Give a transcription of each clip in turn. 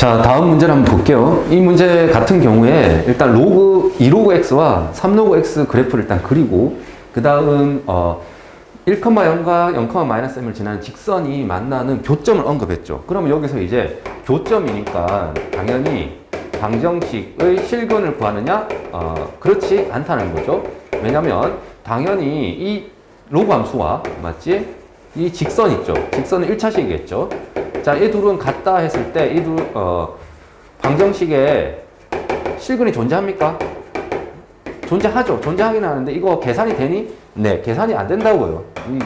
자, 다음 문제를 한번 볼게요. 이 문제 같은 경우에 일단 로그 2로그 x와 3로그 x 그래프를 일단 그리고 그 다음 1,0과 0,-m을 지나는 직선이 만나는 교점을 언급했죠. 그러면 여기서 이제 교점이니까 당연히 방정식의 실근을 구하느냐? 그렇지 않다는 거죠. 왜냐면 당연히 이 로그 함수와 맞지? 이 직선 있죠. 직선은 1차식이겠죠. 자, 이 둘은 같다 했을 때 이 둘 방정식에 실근이 존재합니까? 존재하죠. 존재하긴 하는데 이거 계산이 되니? 네, 계산이 안 된다고요.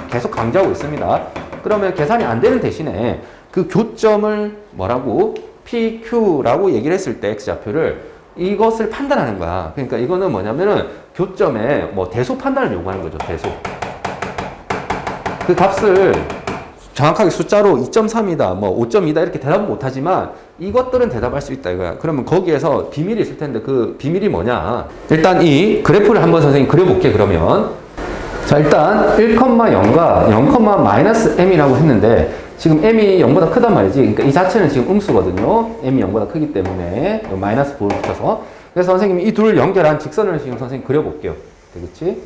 계속 강조하고 있습니다. 그러면 계산이 안 되는 대신에 그 교점을 뭐라고? PQ라고 얘기를 했을 때 X좌표를 이것을 판단하는 거야. 그러니까 이거는 뭐냐면은 교점에 뭐 대소 판단을 요구하는 거죠. 대소. 그 값을 정확하게 숫자로 2.3이다, 뭐 5.2다 이렇게 대답은 못하지만 이것들은 대답할 수 있다 이거야. 그러면 거기에서 비밀이 있을 텐데 그 비밀이 뭐냐? 일단 이 그래프를 한번 선생님 그려볼게 그러면. 자, 일단 1,0과 0,-m이라고 했는데 지금 m이 0보다 크단 말이지. 그러니까 이 자체는 지금 음수거든요. m이 0보다 크기 때문에 마이너스 부를 붙여서. 그래서 선생님이 이 둘을 연결한 직선을 지금 선생님 그려볼게요. 되겠지?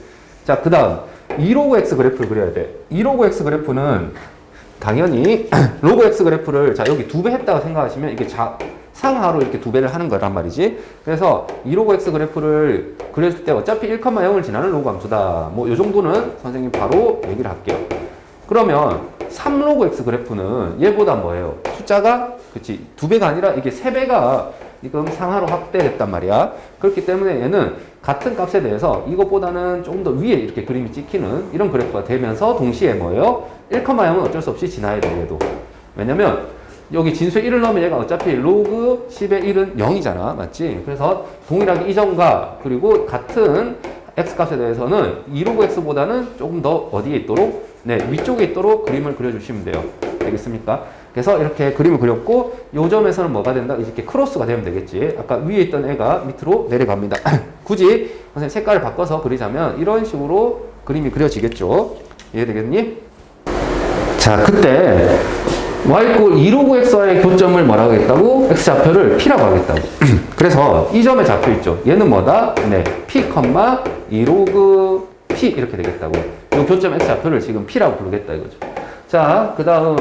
자, 그 다음 2로그 x 그래프를 그려야 돼. 2로그 x 그래프는 당연히 로그 x 그래프를 자 여기 2배 했다고 생각하시면 이게 상하로 이렇게 2배를 하는 거란 말이지. 그래서 2로그 x 그래프를 그렸을 때 어차피 1,0을 지나는 로그 함수다. 뭐 이 정도는 선생님 바로 얘기를 할게요. 그러면 3로그 x 그래프는 얘보다 뭐예요? 숫자가 그치 2배가 아니라 이게 3배가 지금 상하로 확대됐단 말이야. 그렇기 때문에 얘는 같은 값에 대해서 이것보다는 조금 더 위에 이렇게 그림이 찍히는 이런 그래프가 되면서 동시에 뭐예요? 1,0은 어쩔 수 없이 지나야 돼, 얘도. 왜냐면 여기 진수에 1을 넣으면 얘가 어차피 로그 10의 1은 0이잖아. 맞지? 그래서 동일하게 이점과 그리고 같은 x값에 대해서는 2로그 x보다는 조금 더 어디에 있도록? 네, 위쪽에 있도록 그림을 그려주시면 돼요. 알겠습니까? 그래서 이렇게 그림을 그렸고 요 점에서는 뭐가 된다? 이렇게 크로스가 되면 되겠지. 아까 위에 있던 애가 밑으로 내려갑니다. 굳이 선생님 색깔을 바꿔서 그리자면 이런 식으로 그림이 그려지겠죠. 이해되겠니? 자, 그때 y=고 2로그 x와의 교점을 뭐라고 하겠다고? x좌표를 p라고 하겠다고. 그래서 이 점의 좌표 있죠. 얘는 뭐다? 네, p, 2로그 p 이렇게 되겠다고. 이 교점 x좌표를 지금 p라고 부르겠다 이거죠. 자, 그 다음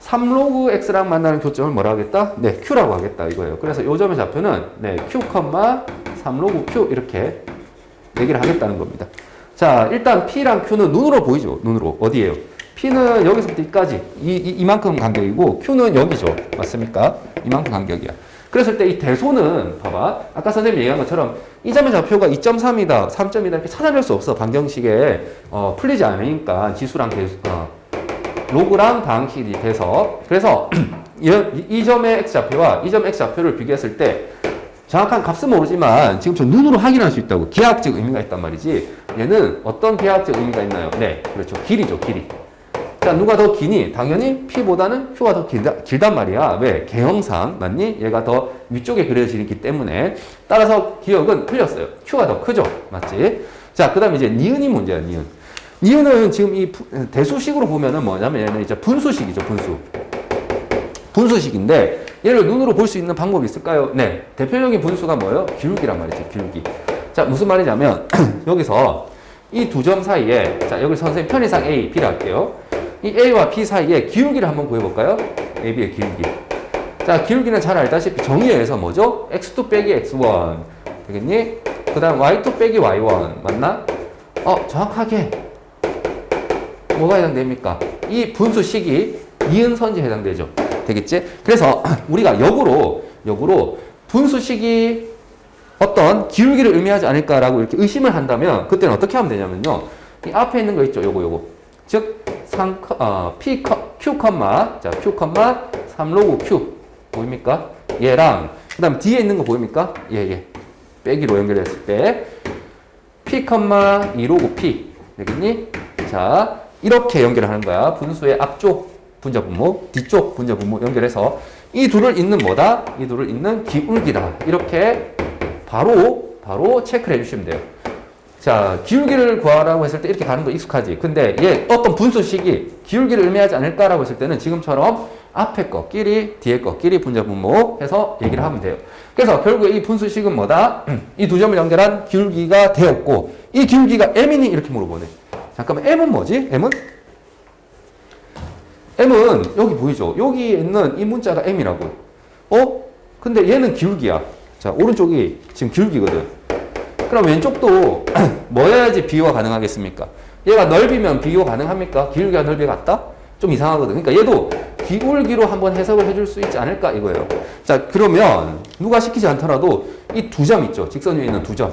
3로그 x랑 만나는 교점을 뭐라 하겠다? 네, q라고 하겠다 이거예요. 그래서 이 점의 좌표는 네, q, 3로그 q 이렇게 얘기를 하겠다는 겁니다. 자, 일단 p랑 q는 눈으로 보이죠. 눈으로. 어디예요? p는 여기서부터 여기까지 이만큼 간격이고 q는 여기죠. 맞습니까? 이만큼 간격이야. 그랬을 때 이 대소는 봐봐. 아까 선생님이 얘기한 것처럼 이 점의 좌표가 2.3이다, 3.2다 이렇게 찾아낼 수 없어. 방정식에 풀리지 않으니까 지수랑 대수, 로그랑 방식이 돼서. 그래서 이 점의 x좌표와 이 점 x좌표를 비교했을 때 정확한 값은 모르지만 지금 저 눈으로 확인할 수 있다고. 기하학적 의미가 있단 말이지. 얘는 어떤 기하학적 의미가 있나요? 네, 그렇죠. 길이죠, 길이. 자, 누가 더 기니? 당연히 P보다는 Q가 더 길단 말이야. 왜? 개형상, 맞니? 얘가 더 위쪽에 그려지기 때문에. 따라서 기억은 틀렸어요. Q가 더 크죠? 맞지? 자, 그 다음에 이제 니은이 문제야, 니은. 니은은 지금 이 대수식으로 보면은 뭐냐면 얘는 이제 분수식이죠, 분수. 분수식인데 얘를 눈으로 볼 수 있는 방법이 있을까요? 네. 대표적인 분수가 뭐예요? 기울기란 말이지, 기울기. 자, 무슨 말이냐면 여기서 이 두 점 사이에 자, 여기 선생님 편의상 A, B를 할게요. 이 A와 B 사이에 기울기를 한번 구해볼까요? A, B의 기울기. 자, 기울기는 잘 알다시피 정의에 의해서 뭐죠? x2 빼기 x1 되겠니? 그 다음 y2 빼기 y1 맞나? 정확하게 뭐가 해당됩니까? 이 분수식이 이은선지에 해당되죠. 되겠지? 그래서 우리가 역으로 분수식이 어떤 기울기를 의미하지 않을까라고 이렇게 의심을 한다면 그때는 어떻게 하면 되냐면요. 이 앞에 있는 거 있죠. 요거. 즉 P, Q, 자, Q, 3로그 Q 보입니까? 얘랑 그 다음 뒤에 있는 거 보입니까? 얘 빼기로 연결했을 때 P, 2로그 P 되겠니? 자, 이렇게 연결을 하는 거야. 분수의 앞쪽 분자 분모, 뒤쪽 분자 분모 연결해서 이 둘을 잇는 뭐다? 이 둘을 잇는 기울기다. 이렇게 바로 체크를 해주시면 돼요. 자, 기울기를 구하라고 했을 때 이렇게 가는 거 익숙하지. 근데 얘 어떤 분수식이 기울기를 의미하지 않을까라고 했을 때는 지금처럼 앞에 거끼리 뒤에 거끼리 분자 분모 해서 얘기를 하면 돼요. 그래서 결국에 이 분수식은 뭐다? 이 두 점을 연결한 기울기가 되었고 이 기울기가 m이니 이렇게 물어보네. 잠깐만 m은 뭐지? m은 여기 보이죠? 여기 있는 이 문자가 m이라고. 근데 얘는 기울기야. 자, 오른쪽이 지금 기울기거든. 그럼 왼쪽도 뭐여야지 비교가 가능하겠습니까? 얘가 넓이면 비교 가능합니까? 기울기가 넓이가 같다? 좀 이상하거든. 그러니까 얘도 기울기로 한번 해석을 해줄 수 있지 않을까 이거예요. 자, 그러면 누가 시키지 않더라도 이 두 점 있죠. 직선 위에 있는 두 점.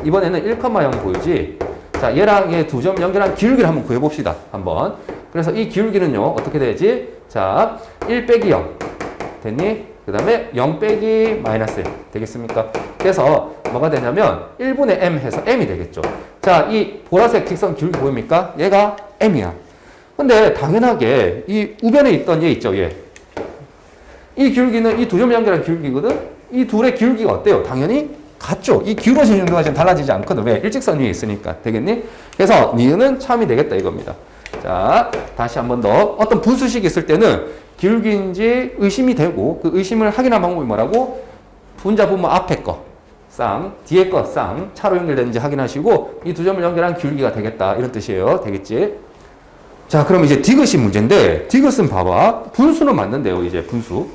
이번에는 1,0 보이지? 자, 얘랑 얘 두 점 연결한 기울기를 한번 구해봅시다. 한번. 그래서 이 기울기는요, 어떻게 되지? 자, 1 빼기 0. 됐니? 그 다음에 0 빼기 마이너스 1. 되겠습니까? 그래서 뭐가 되냐면 1분의 m 해서 m이 되겠죠. 자, 이 보라색 직선 기울기 보입니까? 얘가 m이야. 근데 당연하게 이 우변에 있던 얘 있죠, 얘. 이 기울기는 이 두 점 연결한 기울기거든? 이 둘의 기울기가 어때요? 당연히 같죠. 이 기울어진 정도가 지금 달라지지 않거든. 왜? 일직선 위에 있으니까. 되겠니? 그래서 니은은 참이 되겠다 이겁니다. 자, 다시 한 번 더. 어떤 분수식이 있을 때는 기울기인지 의심이 되고 그 의심을 확인한 방법이 뭐라고? 분자 분모 앞에 거 쌍, 뒤에 거 쌍, 차로 연결되는지 확인하시고 이 두 점을 연결한 기울기가 되겠다 이런 뜻이에요. 되겠지? 자, 그럼 이제 디귿이 문제인데 디귿은 봐봐. 분수는 맞는데요. 이제 분수.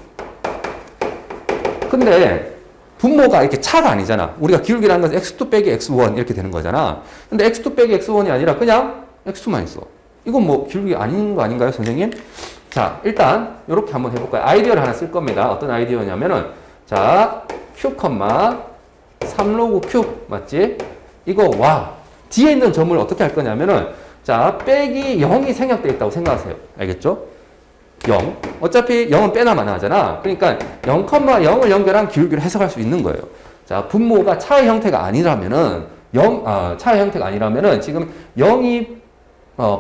근데 분모가 이렇게 차가 아니잖아. 우리가 기울기라는 것은 x2 빼기 x1 이렇게 되는 거잖아. 근데 x2 빼기 x1이 아니라 그냥 x2만 있어. 이건 뭐 기울기 아닌 거 아닌가요, 선생님? 자, 일단 이렇게 한번 해볼까요? 아이디어를 하나 쓸 겁니다. 어떤 아이디어냐면은 자, q, 3로그 q 맞지? 이거 와. 뒤에 있는 점을 어떻게 할 거냐면은 자, 빼기 0이 생략되어 있다고 생각하세요. 알겠죠? 0. 어차피 0은 빼나 마나 하잖아. 그러니까 0,0을 연결한 기울기를 해석할 수 있는 거예요. 자, 분모가 차의 형태가 아니라면은 차의 형태가 아니라면은 지금 0이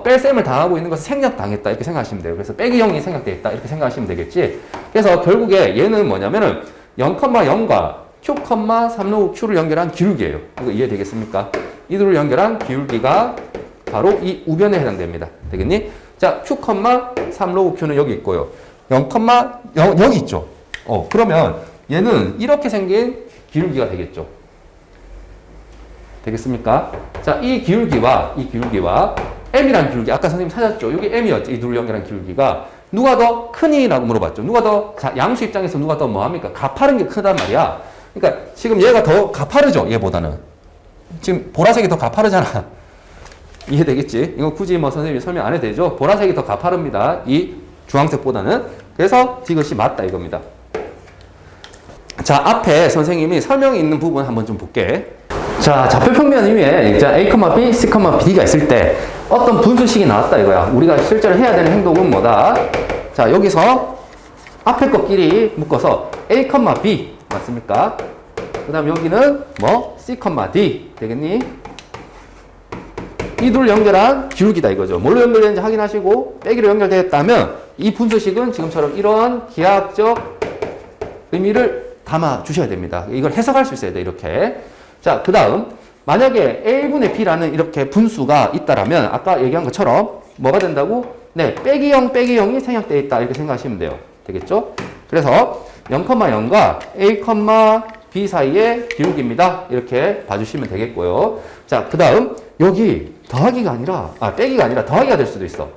뺄셈을 당하고 있는 것을 생략당했다 이렇게 생각하시면 돼요. 그래서 빼기 0이 생략되어 있다 이렇게 생각하시면 되겠지. 그래서 결국에 얘는 뭐냐면은 0,0과 q, 3로그 q를 연결한 기울기예요. 이거 이해되겠습니까? 이 둘을 연결한 기울기가 바로 이 우변에 해당됩니다. 되겠니? 자, q, 3로그 q는 여기 있고요. 0, 여기 있죠. 그러면 얘는 이렇게 생긴 기울기가 되겠죠. 되겠습니까? 자, 이 기울기와 m이라는 기울기, 아까 선생님 찾았죠? 여기 m이었죠. 이 둘을 연결한 기울기가. 누가 더 크니? 라고 물어봤죠. 누가 더, 자, 양수 입장에서 누가 더 뭐합니까? 가파른 게 크단 말이야. 그러니까 지금 얘가 더 가파르죠? 얘보다는. 지금 보라색이 더 가파르잖아. 이해되겠지? 이거 굳이 뭐 선생님이 설명 안 해도 되죠? 보라색이 더 가파릅니다. 이 주황색보다는. 그래서 디귿이 맞다 이겁니다. 자, 앞에 선생님이 설명이 있는 부분 한번 좀 볼게. 자, 좌표평면 위에 자, A, B, C, D가 있을 때 어떤 분수식이 나왔다 이거야. 우리가 실제로 해야 되는 행동은 뭐다? 자, 여기서 앞에 것끼리 묶어서 A, B 맞습니까? 그 다음 여기는 뭐 C, D 되겠니? 이 둘 연결한 기울기다 이거죠. 뭘로 연결되는지 확인하시고 빼기로 연결되었다면 이 분수식은 지금처럼 이러한 기하학적 의미를 담아 주셔야 됩니다. 이걸 해석할 수 있어야 돼 이렇게. 자, 그 다음 만약에 A분의 B라는 이렇게 분수가 있다라면 아까 얘기한 것처럼 뭐가 된다고? 네, 빼기 0, 빼기 0이 생략되어 있다 이렇게 생각하시면 돼요. 되겠죠? 그래서 0,0과 A, B 사이의 기울기입니다. 이렇게 봐주시면 되겠고요. 자, 그 다음 여기 더하기가 아니라 빼기가 아니라 더하기가 될 수도 있어.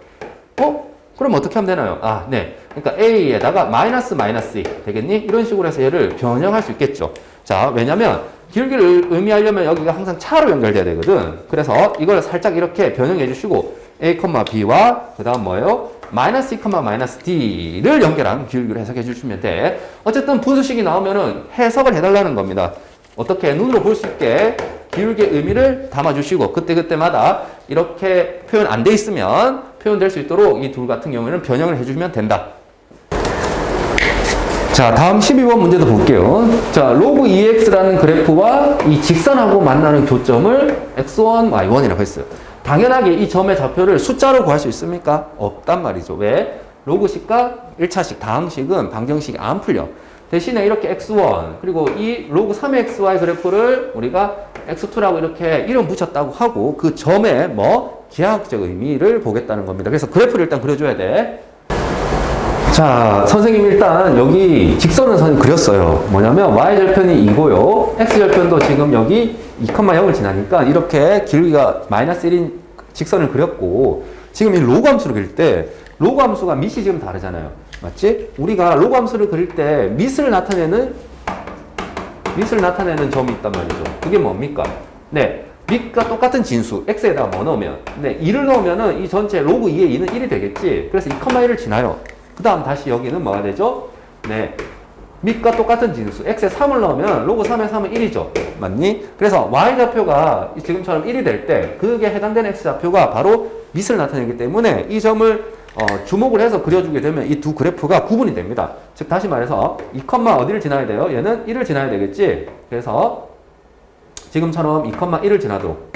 그럼 어떻게 하면 되나요? 네. 그러니까 A에다가 마이너스 E 되겠니? 이런 식으로 해서 얘를 변형할 수 있겠죠. 자, 왜냐면 기울기를 의미하려면 여기가 항상 차로 연결돼야 되거든. 그래서 이걸 살짝 이렇게 변형해 주시고 A, B와 그 다음 뭐예요? 마이너스 E, 마이너스 D를 연결한 기울기를 해석해 주시면 돼. 어쨌든 분수식이 나오면은 해석을 해달라는 겁니다. 어떻게 눈으로 볼 수 있게 기울기의 의미를 담아주시고 그때그때마다 이렇게 표현 안 돼 있으면 표현될 수 있도록 이 둘 같은 경우에는 변형을 해주시면 된다. 자, 다음 12번 문제도 볼게요. 자, 로그 2x라는 그래프와 이 직선하고 만나는 교점을 x1, y1이라고 했어요. 당연하게 이 점의 좌표를 숫자로 구할 수 있습니까? 없단 말이죠. 왜? 로그식과 1차식, 다항식은 방정식이 안 풀려. 대신에 이렇게 x1 그리고 이 로그 3의 xy 그래프를 우리가 x2라고 이렇게 이름 붙였다고 하고 그 점의 뭐 기하학적 의미를 보겠다는 겁니다. 그래서 그래프를 일단 그려줘야 돼. 자, 선생님 일단 여기 직선은 선생님 그렸어요. 뭐냐면 y절편이 2고요. x절편도 지금 여기 2,0을 지나니까 이렇게 길이가 마이너스 1인 직선을 그렸고, 지금 이 로그 함수를 그릴 때 로그 함수가 밑이 지금 다르잖아요. 맞지? 우리가 로그 함수를 그릴 때 밑을 나타내는 점이 있단 말이죠. 그게 뭡니까? 네. 밑과 똑같은 진수, x에다가 뭐 넣으면? 네. 2를 넣으면은 이 전체 로그 2의 2는 1이 되겠지. 그래서 2,1을 지나요. 그 다음 다시 여기는 뭐가 되죠? 네. 밑과 똑같은 진수, x에 3을 넣으면 로그 3에 3은 1이죠. 맞니? 그래서 y좌표가 지금처럼 1이 될 때 그게 해당되는 x좌표가 바로 밑을 나타내기 때문에 이 점을 주목을 해서 그려주게 되면 이 두 그래프가 구분이 됩니다. 즉 다시 말해서 2, 어디를 지나야 돼요? 얘는 1을 지나야 되겠지. 그래서 지금처럼 2,1을 지나도록.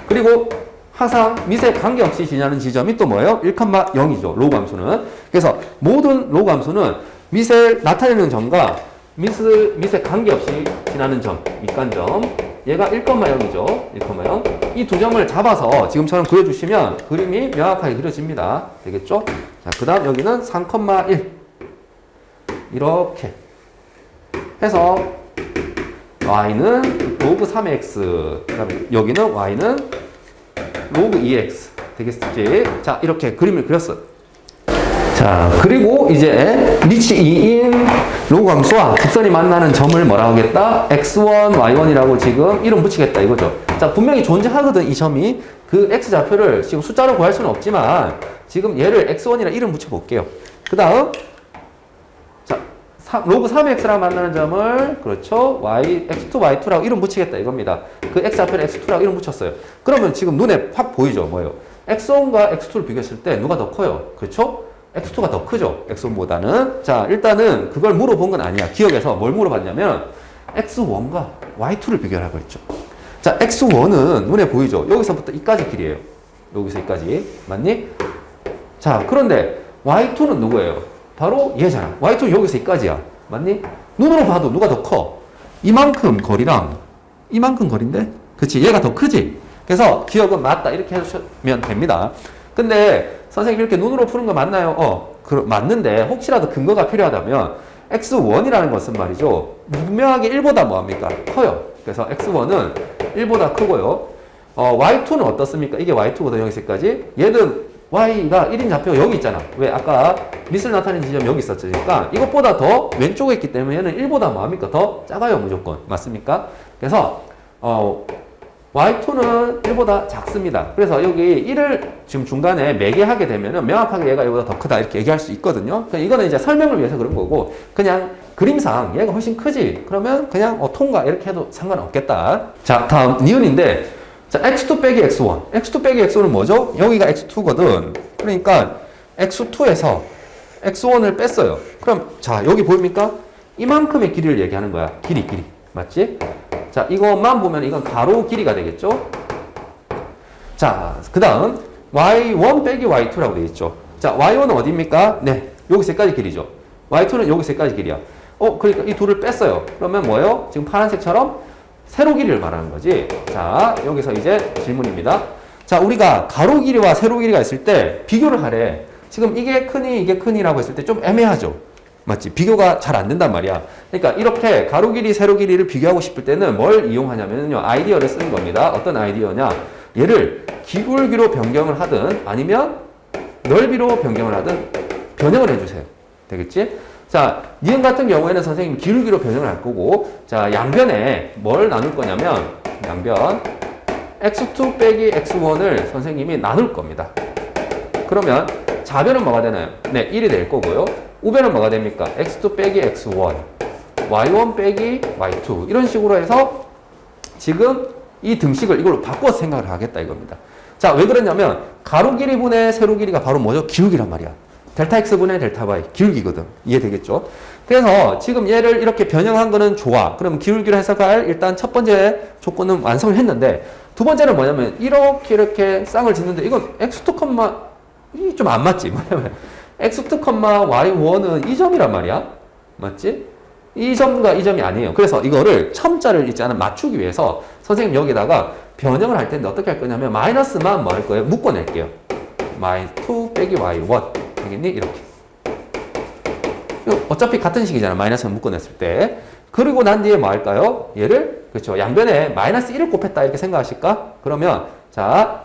그리고 항상 밑에 관계없이 지나는 지점이 또 뭐예요? 1,0이죠. 로그 함수는. 그래서 모든 로그 함수는 밑을 나타내는 점과 밑에 관계없이 지나는 점, 밑간점. 얘가 1,0이죠. 1,0. 이 두 점을 잡아서 지금처럼 그려주시면 그림이 명확하게 그려집니다. 되겠죠? 자, 그 다음 여기는 3,1. 이렇게 해서 y는 로그 3x. 그 다음에 여기는 y는 로그 2x. 되겠지? 자, 이렇게 그림을 그렸어요. 자, 그리고 이제 리치 2인 로그 함수와 직선이 만나는 점을 뭐라 하겠다? x1, y1이라고 지금 이름 붙이겠다 이거죠. 자, 분명히 존재하거든 이 점이. 그 x좌표를 지금 숫자로 구할 수는 없지만 지금 얘를 x1이라 이름 붙여볼게요. 그 다음 자, 로그 3x랑 만나는 점을 그렇죠? x2, y2라고 이름 붙이겠다 이겁니다. 그 x좌표를 x2라고 이름 붙였어요. 그러면 지금 눈에 확 보이죠? 뭐예요? x1과 x2를 비교했을 때 누가 더 커요? 그렇죠? x2가 더 크죠? x1보다는. 자, 일단은 그걸 물어본 건 아니야. 기억에서 뭘 물어봤냐면 x1과 y2를 비교하라고 했죠. 자, x1은 눈에 보이죠? 여기서부터 이까지 길이에요. 여기서 이까지. 맞니? 자, 그런데 y2는 누구예요? 바로 얘잖아. y2는 여기서 이까지야. 맞니? 눈으로 봐도 누가 더 커? 이만큼 거리랑 이만큼 거리인데? 그치? 얘가 더 크지? 그래서 기억은 맞다. 이렇게 해주시면 됩니다. 근데 선생님 이렇게 눈으로 푸는 거 맞나요? 맞는데 혹시라도 근거가 필요하다면 x1이라는 것은 말이죠. 분명하게 1보다 뭐합니까? 커요. 그래서 x1은 1보다 크고요. y2는 어떻습니까? 이게 y2거든 여기서까지. 얘는 y가 1인 좌표가 여기 있잖아. 왜? 아까 밑을 나타내는 지점 여기 있었으니까 이것보다 더 왼쪽에 있기 때문에 얘는 1보다 뭐합니까? 더 작아요 무조건. 맞습니까? 그래서 y2는 1보다 작습니다. 그래서 여기 1을 지금 중간에 매개하게 되면은 명확하게 얘가 이보다 더 크다 이렇게 얘기할 수 있거든요. 그러니까 이거는 이제 설명을 위해서 그런 거고, 그냥 그림상 얘가 훨씬 크지? 그러면 그냥 통과 이렇게 해도 상관없겠다. 자, 다음 니은인데, 자, x2 빼기 x1. x2 빼기 x1은 뭐죠? 여기가 x2거든. 그러니까 x2에서 x1을 뺐어요. 그럼 자, 여기 보입니까? 이만큼의 길이를 얘기하는 거야. 길이. 맞지? 자, 이것만 보면 이건 가로 길이가 되겠죠? 자, 그 다음 y1 빼기 y2라고 되어 있죠. 자, y1은 어디입니까? 네, 여기서까지 길이죠. y2는 여기서까지 길이야. 그러니까 이 둘을 뺐어요. 그러면 뭐예요? 지금 파란색처럼 세로 길이를 말하는 거지. 자, 여기서 이제 질문입니다. 자, 우리가 가로 길이와 세로 길이가 있을 때 비교를 하래. 지금 이게 크니 이게 크니라고 했을 때 좀 애매하죠. 맞지? 비교가 잘 안 된단 말이야. 그러니까 이렇게 가로 길이, 세로 길이를 비교하고 싶을 때는 뭘 이용하냐면요. 아이디어를 쓰는 겁니다. 어떤 아이디어냐? 얘를 기울기로 변경을 하든 아니면 넓이로 변경을 하든 변형을 해주세요. 되겠지? 자, 니은 같은 경우에는 선생님 기울기로 변형을 할 거고, 자, 양변에 뭘 나눌 거냐면, 양변 x2 빼기 x1을 선생님이 나눌 겁니다. 그러면 좌변은 뭐가 되나요? 네, 1이 될 거고요. 우변은 뭐가 됩니까? x2 빼기 x1, y1 빼기 y2 이런 식으로 해서 지금 이 등식을 이걸로 바꿔서 생각을 하겠다 이겁니다. 자, 왜 그러냐면 가로 길이 분의 세로 길이가 바로 뭐죠? 기울기란 말이야. 델타 x 분의 델타 y 기울기거든. 이해되겠죠? 그래서 지금 얘를 이렇게 변형한 거는 좋아. 그럼 기울기로 해석할 일단 첫 번째 조건은 완성을 했는데, 두 번째는 뭐냐면 이렇게 쌍을 짓는데 이건 x2, 이 좀 안 맞지? 뭐냐면 x2, y1은 이 점이란 말이야. 맞지? 이 점과 이 점이 아니에요. 그래서 이거를 첨자를 있지 않아 맞추기 위해서 선생님 여기다가 변형을 할 텐데 어떻게 할 거냐면 마이너스만 뭐 할 거예요? 묶어낼게요. y2 빼기 y1 되겠니? 이렇게. 이거 어차피 같은 식이잖아. 마이너스를 묶어냈을 때. 그리고 난 뒤에 뭐 할까요? 얘를, 그렇죠. 양변에 마이너스 1을 곱했다. 이렇게 생각하실까? 그러면, 자,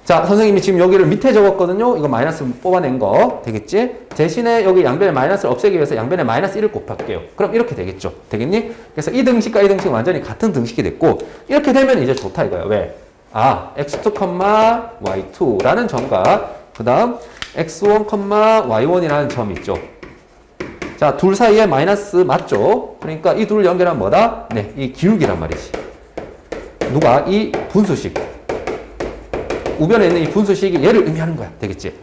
선생님이 지금 여기를 밑에 적었거든요. 이거 마이너스 뽑아낸 거. 되겠지? 대신에 여기 양변에 마이너스를 없애기 위해서 양변에 마이너스 1을 곱할게요. 그럼 이렇게 되겠죠. 되겠니? 그래서 이 등식과 이 등식은 완전히 같은 등식이 됐고, 이렇게 되면 이제 좋다 이거야. 왜? x2, y2라는 점과, 그 다음, x1, y1이라는 점이 있죠. 자, 둘 사이에 마이너스 맞죠? 그러니까 이 둘을 연결하면 뭐다? 네, 이 기울기란 말이지. 누가? 이 분수식. 우변에 있는 이 분수식이 얘를 의미하는 거야. 되겠지?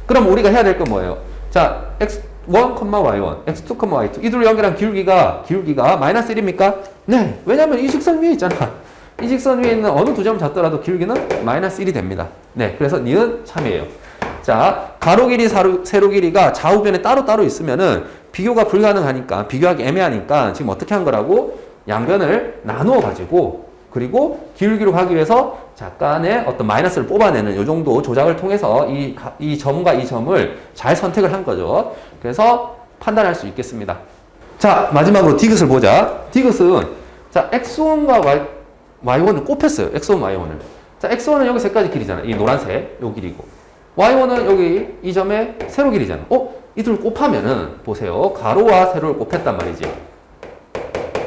그럼 우리가 해야 될 건 뭐예요? 자, x1, y1, x2, y2. 이 둘을 연결한 기울기가 마이너스 1입니까? 네. 왜냐면 이 직선 위에 있잖아. 이 직선 위에 있는 어느 두 점을 잡더라도 기울기는 마이너스 1이 됩니다. 네. 그래서 니은 참이에요. 자, 가로 길이, 세로 길이가 좌우변에 따로따로 있으면은 비교가 불가능하니까, 비교하기 애매하니까 지금 어떻게 한 거라고? 양변을 나누어 가지고, 그리고 기울기로 가기 위해서 약간의 어떤 마이너스를 뽑아내는 이 정도 조작을 통해서 이 점과 이 점을 잘 선택을 한 거죠. 그래서 판단할 수 있겠습니다. 자, 마지막으로 디귿을 보자. 디귿은, 자, x1과 y1을 곱했어요. x1, y1을. 자, x1은 여기 세까지 길이잖아. 이 노란색, 요 길이고. y1은 여기 이 점의 세로 길이잖아. 이 둘을 곱하면은, 보세요. 가로와 세로를 곱했단 말이지.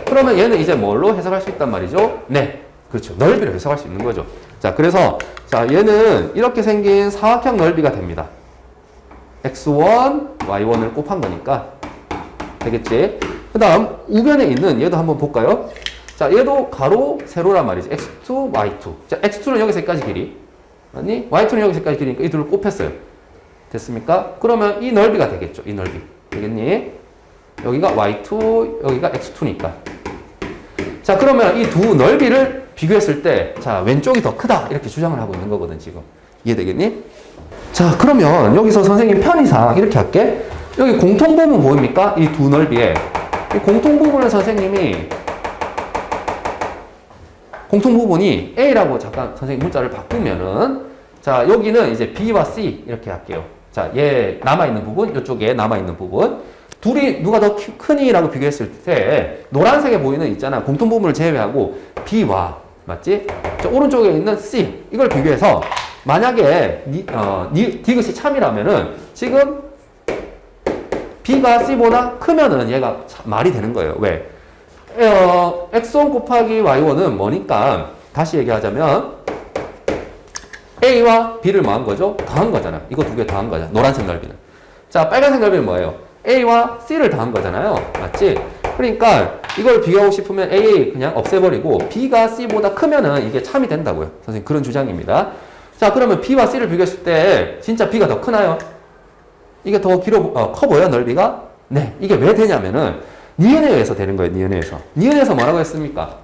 그러면 얘는 이제 뭘로 해석할 수 있단 말이죠? 네. 그렇죠. 넓이로 해석할 수 있는 거죠. 자, 그래서, 자, 얘는 이렇게 생긴 사각형 넓이가 됩니다. x1, y1을 곱한 거니까. 되겠지? 그 다음, 우변에 있는 얘도 한번 볼까요? 자, 얘도 가로, 세로란 말이지. x2, y2. 자, x2는 여기서까지 길이. 아니, y2는 여기서까지 길이니까 이 둘을 곱했어요. 됐습니까? 그러면 이 넓이가 되겠죠. 이 넓이. 되겠니? 여기가 y2, 여기가 x2니까. 자, 그러면 이 두 넓이를 비교했을 때, 자, 왼쪽이 더 크다. 이렇게 주장을 하고 있는 거거든, 지금. 이해되겠니? 자, 그러면 여기서 선생님 편의상 이렇게 할게. 여기 공통부분 보입니까? 이 두 넓이에. 이 공통부분을 선생님이, 공통부분이 A라고 잠깐 선생님 문자를 바꾸면은, 자, 여기는 이제 B와 C 이렇게 할게요. 자, 얘 남아있는 부분, 이쪽에 남아있는 부분. 둘이 누가 더 크니라고 비교했을 때 노란색에 보이는 있잖아. 공통부분을 제외하고 B와 맞지? 저 오른쪽에 있는 C 이걸 비교해서 만약에 디귿이 참이라면은 지금 B가 C보다 크면은 얘가 말이 되는 거예요. 왜? x1 곱하기 y1은 뭐니까 다시 얘기하자면 A와 B를 뭐 한 거죠? 더한 거잖아. 이거 두 개 더한 거잖아. 노란색 넓이는. 자, 빨간색 넓이는 뭐예요? A와 C를 더한 거잖아요. 맞지? 그러니까 이걸 비교하고 싶으면 A 그냥 없애버리고 B가 C보다 크면은 이게 참이 된다고요. 선생님 그런 주장입니다. 자, 그러면 B와 C를 비교했을 때 진짜 B가 더 크나요? 이게 더 커 보여 넓이가? 네. 이게 왜 되냐면은 니은에 의해서 되는 거예요. 니은에 의해서. 니은에 의해서 뭐라고 했습니까?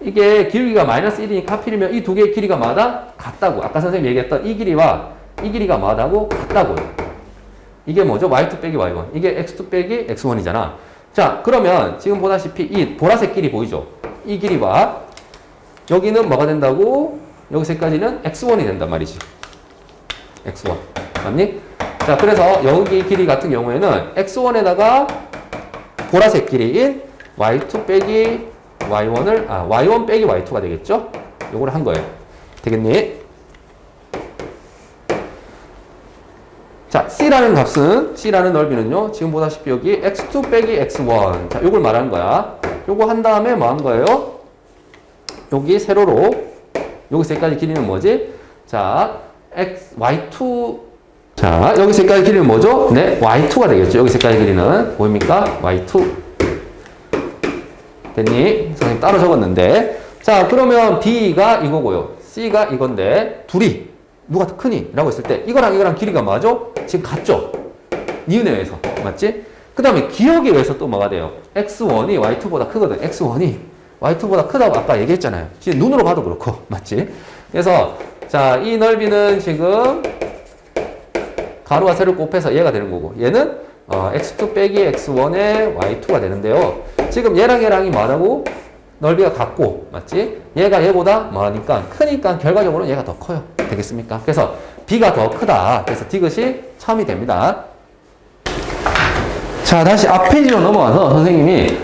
이게 기울기가 마이너스 1이니까 하필이면 이 두 개의 길이가 마다 같다고. 아까 선생님이 얘기했던 이 길이와 이 길이가 마다고 같다고요. 이게 뭐죠? y2 빼기 y1. 이게 x2 빼기 x1이잖아. 자, 그러면 지금 보다시피 이 보라색 길이 보이죠? 이 길이와 여기는 뭐가 된다고? 여기서까지는 x1이 된단 말이지. x1. 맞니? 자, 그래서 여기 길이 같은 경우에는 x1에다가 보라색 길이인 y2 빼기 y1을, y1 빼기 y2가 되겠죠? 요거를 한 거예요. 되겠니? 자, C라는 값은, C라는 넓이는요, 지금 보다시피 여기 x2 빼기 x1. 자, 요걸 말하는 거야. 요거 한 다음에 뭐 한 거예요? 여기 세로로, 여기서까지 길이는 뭐지? 자, y2. 자, 여기서까지 길이는 뭐죠? 네, y2가 되겠죠. 여기서까지 길이는. 보입니까? y2. 됐니? 선생님 따로 적었는데. 자, 그러면 B가 이거고요. C가 이건데, 둘이 누가 더 크니? 라고 했을 때 이거랑 이거랑 길이가 맞죠? 지금 같죠? 니은에 의해서. 맞지? 그 다음에 기억에 의해서 또 뭐가 돼요? x1이 y2보다 크거든. x1이 y2보다 크다고 아까 얘기했잖아요. 지금 눈으로 봐도 그렇고. 맞지? 그래서 자, 이 넓이는 지금 가로와 세로를 곱해서 얘가 되는 거고 얘는 x2 빼기 x1의 y2가 되는데요. 지금 얘랑 얘랑이 뭐라고? 넓이가 같고, 맞지? 얘가 얘보다 뭐하니까 크니까 결과적으로 얘가 더 커요. 되겠습니까? 그래서 B가 더 크다. 그래서 디귿이 참이 됩니다. 자, 다시 앞 페이지로 넘어와서 선생님이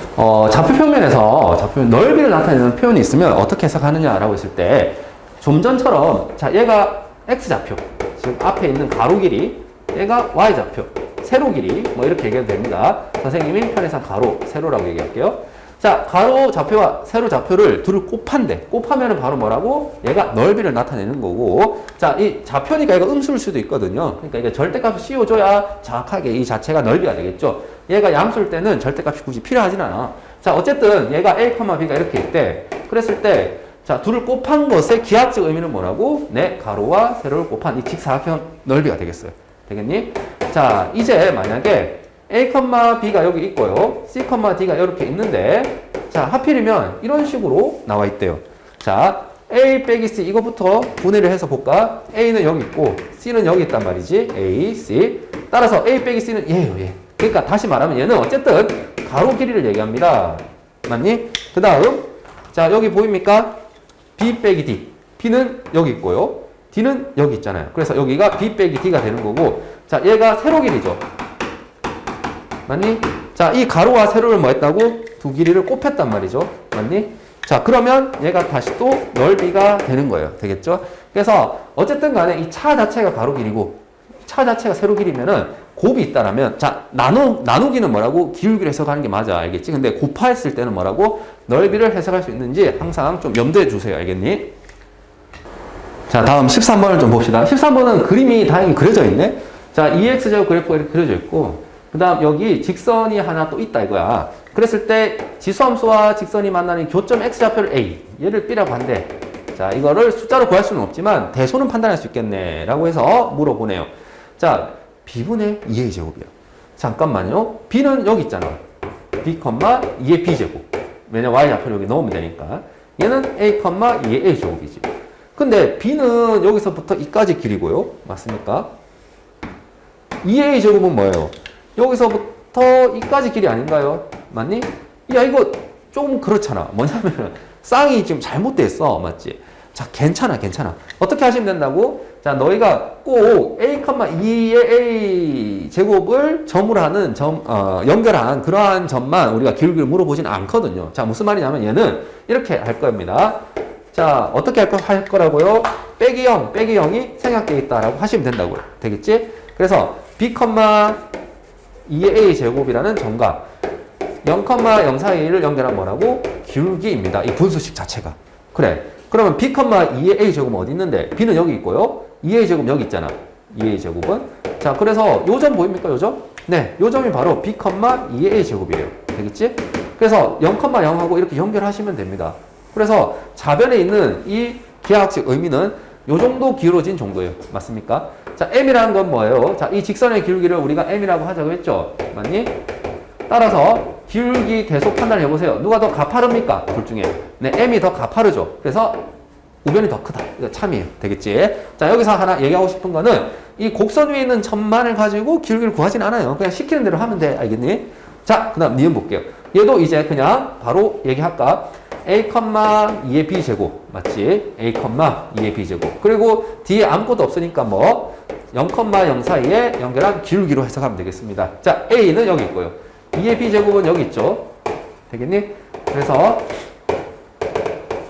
좌표평면에서 좌표평면 넓이를 나타내는 표현이 있으면 어떻게 해석하느냐라고 했을 때 좀 전처럼 자, 얘가 x좌표, 지금 앞에 있는 가로 길이, 얘가 y좌표, 세로 길이 뭐 이렇게 얘기해도 됩니다. 선생님이 편의상 가로, 세로라고 얘기할게요. 자, 가로 좌표와 세로 좌표를 둘을 곱한대. 곱하면은 바로 뭐라고? 얘가 넓이를 나타내는 거고. 자, 이 좌표니까 얘가 음수일 수도 있거든요. 그러니까 이게 절대값을 씌워줘야 정확하게 이 자체가 넓이가 되겠죠. 얘가 양수일 때는 절대값이 굳이 필요하진 않아. 자, 어쨌든 얘가 A, B가 이렇게 있대. 그랬을 때, 자, 둘을 곱한 것의 기하적 의미는 뭐라고? 네, 가로와 세로를 곱한 이 직사각형 넓이가 되겠어요. 되겠니? 자, 이제 만약에 A, B가 여기 있고요. C, D가 이렇게 있는데, 자, 하필이면 이런 식으로 나와 있대요. 자, A 빼기 C 이거부터 분해를 해서 볼까? A는 여기 있고, C는 여기 있단 말이지. A, C. 따라서 A 빼기 C는 얘예요, 얘. 그러니까 다시 말하면 얘는 어쨌든 가로 길이를 얘기합니다. 맞니? 그 다음, 자, 여기 보입니까? B 빼기 D. B는 여기 있고요. D는 여기 있잖아요. 그래서 여기가 B 빼기 D가 되는 거고, 자, 얘가 세로 길이죠. 맞니? 자, 이 가로와 세로를 뭐 했다고? 두 길이를 곱했단 말이죠. 맞니? 자, 그러면 얘가 다시 또 넓이가 되는 거예요. 되겠죠? 그래서 어쨌든 간에 이 차 자체가 가로 길이고 차 자체가 세로 길이면은 곱이 있다라면 자, 나누기는 뭐라고? 기울기를 해석하는 게 맞아. 알겠지? 근데 곱했을 때는 뭐라고? 넓이를 해석할 수 있는지 항상 좀 염두에 주세요. 알겠니? 자, 다음 13번을 좀 봅시다. 13번은 그림이 다행히 그려져 있네. 자, EX제곱 그래프가 이렇게 그려져 있고 그 다음 여기 직선이 하나 또 있다 이거야. 그랬을 때 지수함수와 직선이 만나는 교점 X좌표를 A, 얘를 B라고 한대. 자, 이거를 숫자로 구할 수는 없지만 대소는 판단할 수 있겠네 라고 해서 물어보네요. 자, B분의 2A 제곱이야. 잠깐만요. B는 여기 있잖아. B, 2의 B제곱. 왜냐 Y좌표를 여기 넣으면 되니까. 얘는 A, 2의 A 제곱이지. 근데 B는 여기서부터 이까지 길이고요. 맞습니까? 2A 제곱은 뭐예요? 여기서부터 이까지 길이 아닌가요? 맞니? 야, 이거 좀 그렇잖아. 뭐냐면 쌍이 지금 잘못돼 있어. 맞지? 자, 괜찮아. 어떻게 하시면 된다고? 자, 너희가 꼭 A, 2의 A 제곱을 점으로 하는 연결한 그러한 점만 우리가 기울기를 물어보진 않거든요. 자, 무슨 말이냐면 얘는 이렇게 할 겁니다. 자, 어떻게 할 거라고요? 빼기 0이 생략되어 있다라고 하시면 된다고요. 되겠지? 그래서 B, 2의 A 제곱이라는 점과 0,0 사이를 연결한 뭐라고? 기울기입니다. 이 분수식 자체가. 그래. 그러면 B, 2의 A 제곱은 어디 있는데? B는 여기 있고요. 2A 제곱 여기 있잖아. 2A 제곱은. 자, 그래서 요 점 보입니까? 요 점? 네. 요 점이 바로 B, 2의 A 제곱이에요. 되겠지? 그래서 0,0하고 이렇게 연결하시면 됩니다. 그래서 좌변에 있는 이 기하학적 의미는 요 정도 기울어진 정도예요. 맞습니까? 자, M이라는 건 뭐예요? 자, 이 직선의 기울기를 우리가 M이라고 하자고 했죠? 맞니? 따라서 기울기 대속 판단을 해보세요. 누가 더 가파릅니까? 둘 중에. 네, M이 더 가파르죠. 그래서 우변이 더 크다. 이거 참이에요. 되겠지? 자, 여기서 하나 얘기하고 싶은 거는 이 곡선 위에 있는 점만을 가지고 기울기를 구하진 않아요. 그냥 시키는 대로 하면 돼. 알겠니? 자, 그 다음 니은 볼게요. 얘도 이제 그냥 바로 얘기할까? A, 2의 B제곱. 맞지? A, 2의 B제곱. 그리고 뒤에 아무것도 없으니까 뭐 0,0 사이에 연결한 기울기로 해석하면 되겠습니다. 자, A는 여기 있고요. 2의 B제곱은 여기 있죠. 되겠니? 그래서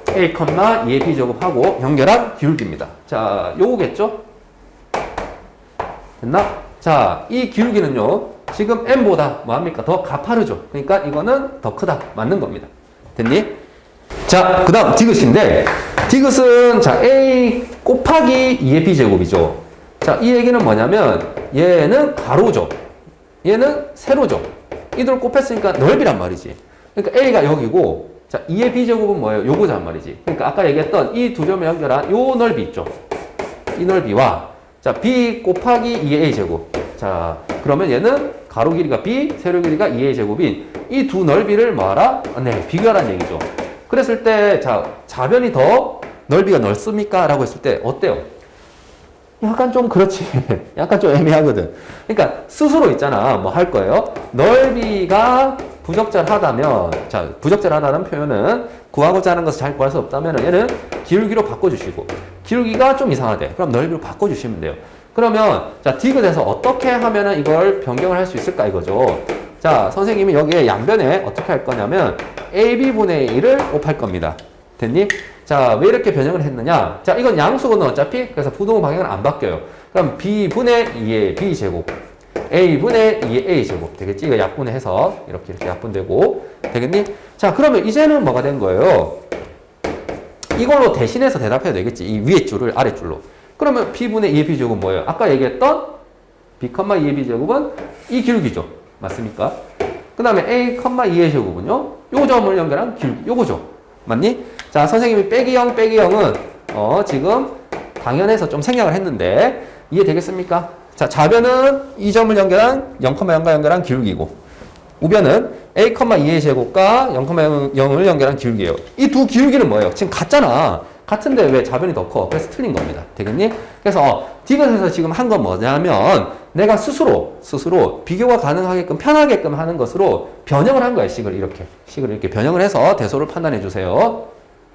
A, 2의 B제곱하고 연결한 기울기입니다. 자, 요거겠죠? 됐나? 자, 이 기울기는요. 지금 M보다 뭐합니까? 더 가파르죠. 그러니까 이거는 더 크다. 맞는 겁니다. 됐니? 자, 그 다음 디귿인데 디귿은 자 A 곱하기 2의 B제곱이죠. 자, 이 얘기는 뭐냐면 얘는 가로죠. 얘는 세로죠. 이들 곱했으니까 넓이란 말이지. 그러니까 A가 여기고 자 2의 B제곱은 뭐예요? 요거란 말이지. 그러니까 아까 얘기했던 이 두 점을 연결한 요 넓이 있죠. 이 넓이와 자 B 곱하기 2의 A제곱. 자, 그러면 얘는 가로 길이가 B, 세로 길이가 2의 제곱인 이 두 넓이를 뭐하라? 네, 비교하라는 얘기죠. 그랬을 때, 자, 좌변이 더 넓이가 넓습니까? 라고 했을 때, 어때요? 약간 좀 그렇지. 약간 좀 애매하거든. 그러니까, 스스로 있잖아. 뭐 할 거예요? 넓이가 부적절하다면, 자, 부적절하다는 표현은 구하고자 하는 것을 잘 구할 수 없다면 얘는 기울기로 바꿔주시고, 기울기가 좀 이상하대. 그럼 넓이로 바꿔주시면 돼요. 그러면, 자, 디귿에서 어떻게 하면은 이걸 변경을 할 수 있을까? 이거죠. 자, 선생님이 여기에 양변에 어떻게 할 거냐면 AB분의 A를 곱할 겁니다. 됐니? 자, 왜 이렇게 변형을 했느냐? 자, 이건 양수거는 어차피 그래서 부등호 방향은 안 바뀌어요. 그럼 B분의 2의 B제곱 A분의 2의 A제곱 되겠지? 이거 약분해서 이렇게 약분되고 되겠니? 자, 그러면 이제는 뭐가 된 거예요? 이걸로 대신해서 대답해야 되겠지. 이 위에 줄을 아래 줄로. 그러면 B분의 2의 B제곱은 뭐예요? 아까 얘기했던 B, 2의 B제곱은 이 기울기죠. 맞습니까? 그 다음에 A, 2의 제곱은요? 요 점을 연결한 기울기, 요거죠. 맞니? 자, 선생님이 빼기 0, 빼기 0은 지금 당연해서 좀 생략을 했는데 이해되겠습니까? 자, 좌변은 이 점을 연결한 0,0과 연결한 기울기고 우변은 A, 2의 제곱과 0,0을 연결한 기울기예요. 이 두 기울기는 뭐예요? 지금 같잖아. 같은데 왜 좌변이 더 커? 그래서 틀린 겁니다. 되겠니? 그래서 디귿에서 지금 한 건 뭐냐면 내가 스스로 비교가 가능하게끔 편하게끔 하는 것으로 변형을 한 거예요. 식을 이렇게 변형을 해서 대소를 판단해 주세요.